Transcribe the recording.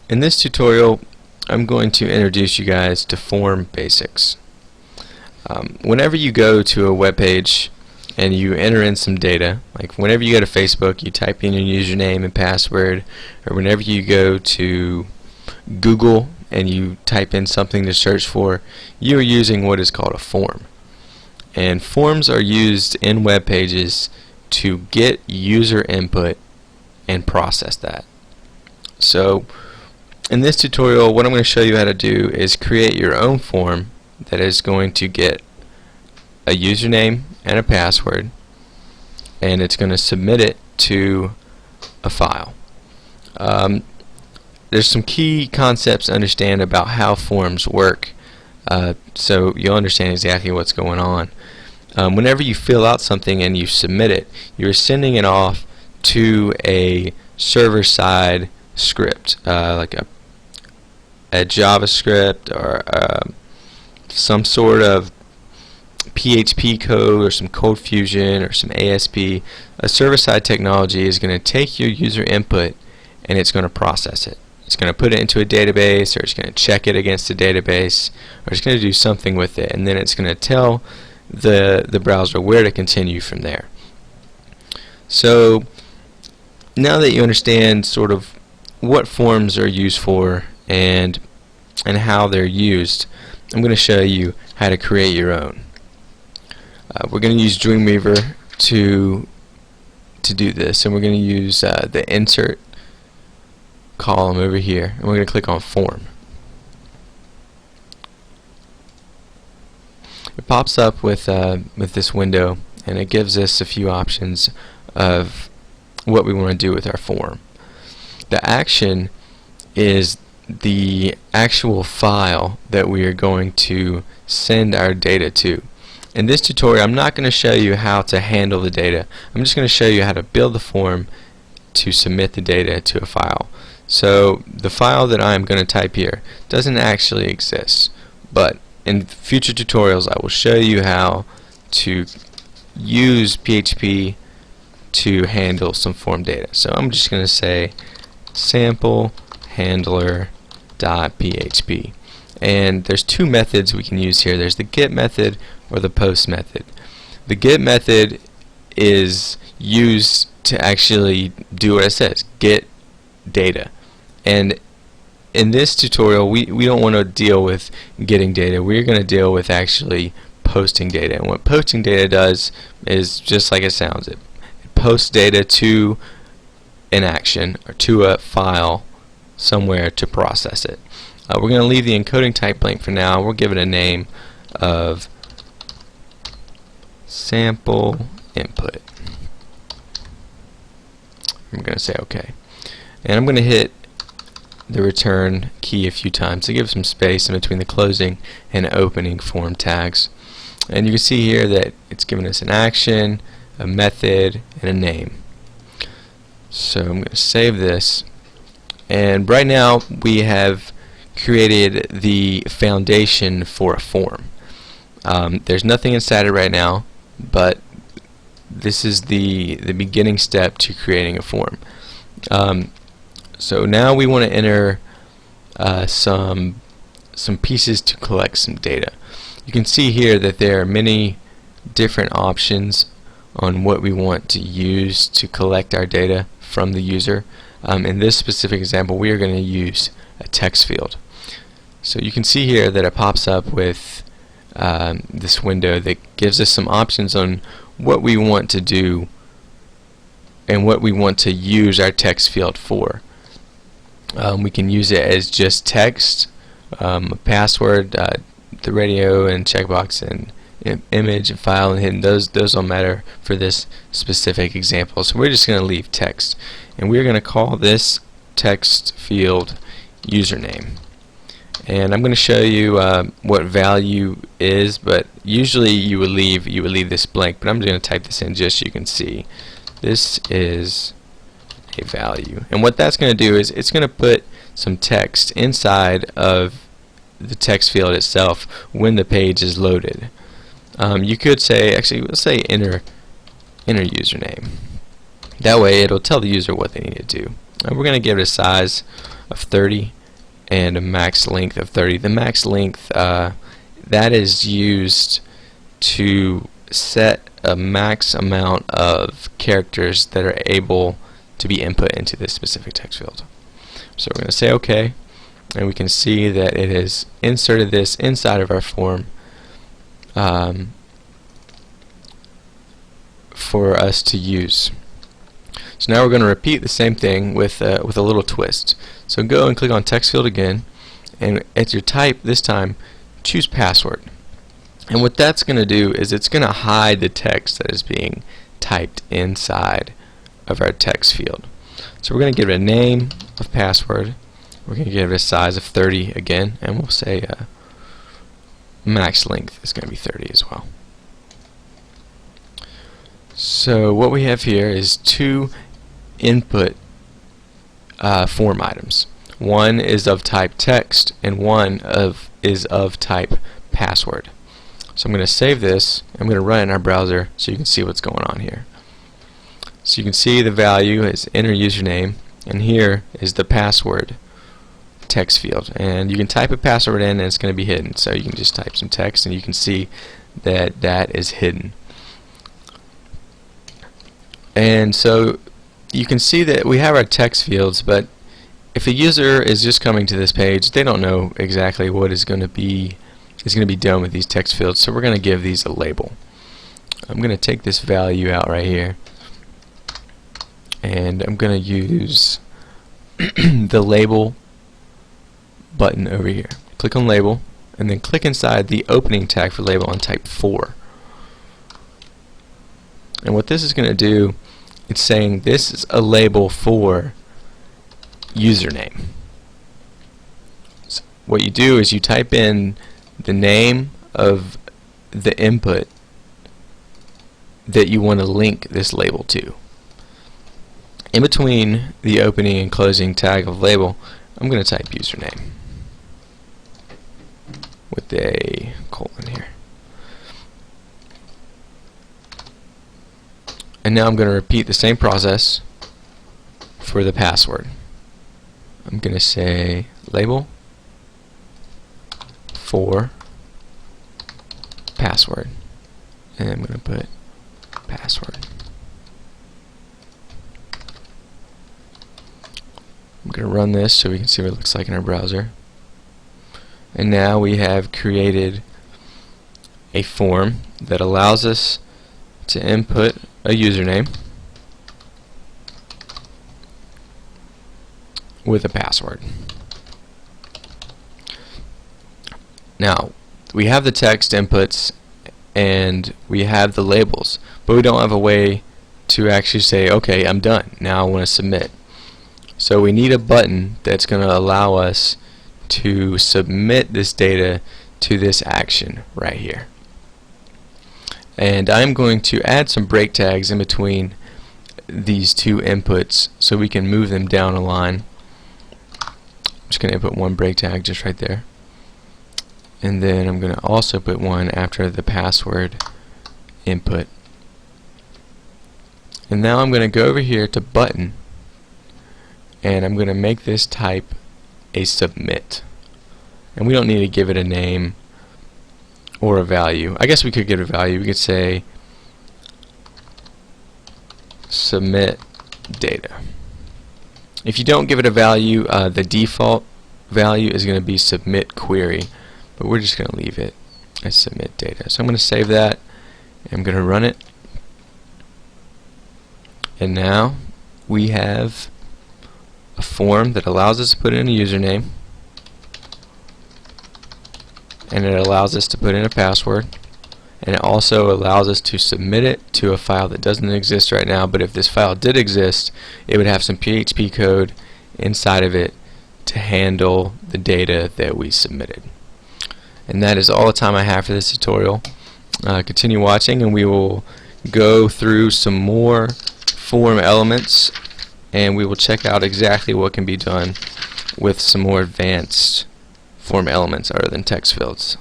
In this tutorial, I'm going to introduce you guys to form basics. Whenever you go to a web page and you enter in some data, like whenever you go to Facebook, you type in your username and password, or whenever you go to Google and you type in something to search for, you are using what is called a form. And forms are used in web pages to get user input and process that. So in this tutorial, what I'm going to show you how to do is create your own form that is going to get a username and a password, and it's going to submit it to a file. There's some key concepts to understand about how forms work, so you'll understand exactly what's going on. Whenever you fill out something and you submit it, you're sending it off to a server-side script, like a JavaScript or some sort of PHP code or some Code Fusion or some ASP. A server-side technology is going to take your user input and it's going to process it. It's going to put it into a database, or it's going to check it against a database, or it's going to do something with it, and then it's going to tell the browser where to continue from there. So now that you understand sort of what forms are used for and how they're used, I'm going to show you how to create your own. We're going to use Dreamweaver to do this, and we're going to use the insert column over here, and we're going to click on form. It pops up with this window, and it gives us a few options of what we want to do with our form. The action is the actual file that we are going to send our data to. In this tutorial, I'm not going to show you how to handle the data. I'm just going to show you how to build the form to submit the data to a file. So the file that I'm going to type here doesn't actually exist, but in future tutorials I will show you how to use PHP to handle some form data. So I'm just going to say sample handler.php, and there's two methods we can use here. There's the get method or the post method. The get method is used to actually do what it says, get data. And in this tutorial we don't want to deal with getting data. We're going to deal with actually posting data, and what posting data does is just like it sounds. It posts data to an action or to a file somewhere to process it. We're going to leave the encoding type blank for now. We'll give it a name of sample input. I'm going to say OK, and I'm going to hit the return key a few times to give some space in between the closing and opening form tags. And you can see here that it's giving us an action, a method, and a name. So I'm going to save this, and right now we have created the foundation for a form. There's nothing inside it right now, but this is the beginning step to creating a form. So now we want to enter some pieces to collect some data. You can see here that there are many different options on what we want to use to collect our data from the user. In this specific example, we are going to use a text field. So you can see here that it pops up with this window that gives us some options on what we want to do and what we want to use our text field for. We can use it as just text, a password, the radio and checkbox, and image and file and hidden. Those don't matter for this specific example. So we're just going to leave text, and we're going to call this text field username. And I'm going to show you what value is, but usually you would leave this blank. But I'm just going to type this in just so you can see. This is a value, and what that's going to do is it's going to put some text inside of the text field itself when the page is loaded. You could say, actually, let's say enter username. That way it'll tell the user what they need to do. And we're going to give it a size of 30 and a max length of 30. The max length that is used to set a max amount of characters that are able to be input into this specific text field. So we're going to say OK, and we can see that it has inserted this inside of our form for us to use. So now we're going to repeat the same thing with a little twist. So go and click on text field again, and at your type this time, choose password. And what that's going to do is it's going to hide the text that is being typed inside of our text field. So we're going to give it a name of password. We're going to give it a size of 30 again, and we'll say max length is going to be 30 as well. So what we have here is two input form items. One is of type text, and one is of type password. So I'm going to save this. I'm going to run it in our browser so you can see what's going on here. So you can see the value is enter username, and here is the password text field. And you can type a password in and it's going to be hidden. So you can just type some text and you can see that that is hidden. And so you can see that we have our text fields, but if a user is just coming to this page, they don't know exactly what is going to be done with these text fields, so we're going to give these a label. I'm going to take this value out right here, and I'm going to use the label button over here. Click on label, and then click inside the opening tag for label on type 4. And what this is going to do, it's saying this is a label for username. So what you do is you type in the name of the input that you want to link this label to. In between the opening and closing tag of label, I'm going to type username with a colon here. And now I'm going to repeat the same process for the password. I'm going to say label for password, and I'm going to put password. I'm going to run this so we can see what it looks like in our browser. And now we have created a form that allows us to input a username with a password. Now, we have the text inputs and we have the labels, but we don't have a way to actually say, okay, I'm done. Now I want to submit. So we need a button that's going to allow us to submit this data to this action right here. And I'm going to add some break tags in between these two inputs so we can move them down a line. I'm just going to input one break tag just right there. And then I'm going to also put one after the password input. And now I'm going to go over here to button, and I'm going to make this type a submit. And we don't need to give it a name or a value. I guess we could give it a value. We could say submit data. If you don't give it a value, the default value is going to be submit query, but we're just going to leave it as submit data. So I'm going to save that, and I'm going to run it, and now we have a form that allows us to put in a username, and it allows us to put in a password, and it also allows us to submit it to a file that doesn't exist right now, but if this file did exist, it would have some PHP code inside of it to handle the data that we submitted. And that is all the time I have for this tutorial. Continue watching and we will go through some more form elements, and we will check out exactly what can be done with some more advanced form elements other than text fields.